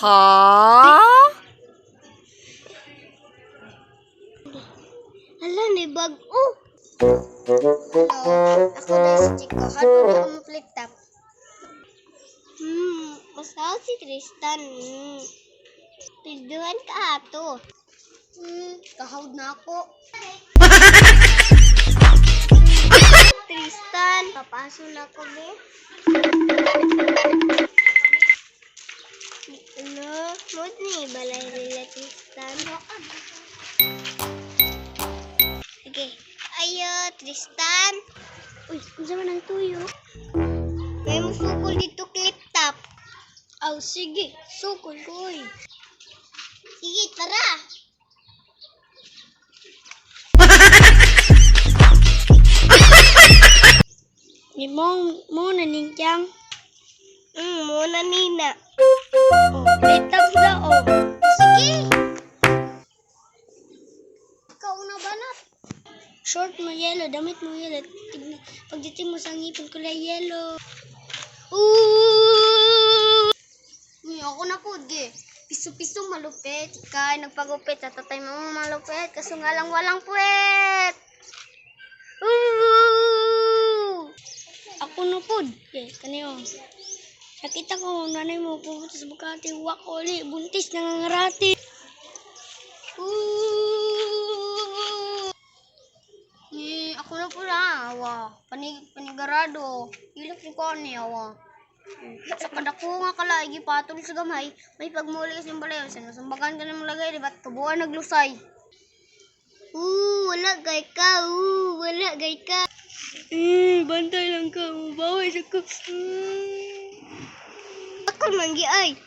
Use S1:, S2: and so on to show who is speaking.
S1: Ha?
S2: Hala, ni bag-o. Ako dahil si Chico. Hato na ako flip top. Masaw si Tristan. Pilduhan ka ato. Kahawd na ako. Tristan, papaso na ako, be. Ano? Mood ni balay nila, Tristan. Sige. Ayo, Tristan. Uy, kung saan man ang tuyo? May musukol dito, clip top. Aw, sige. Sukol ko, uy. Sige, tara. Ni mo na ninjang. Muna nina. Clip top na, sige. Ikaw na banat. Short mo yellow, damit mo yellow. Pagdating mo sa ngipin kulay yellow. Ako na po, di. Piso-piso malupit. Ikay, nagpagupit. Sa tatay mo malupit. Kaso nga lang walang puwet. Ako na po. Kaniyo. Nakita ko, nanay mo, pupunta sa Bukati. Wakoli, buntis, nangangarati. Ako na pula, awa. Panigarado. Ilok ni Connie, awa. Sa kadako nga kalagi, patol sa gamay, may pagmuli sa balayo. Sinasumbakan ka na malagay, di ba't kabuhan naglusay? Wala gay ka, wala gay ka. Bantay lang ka, baway sa ko. Ako manggi ay.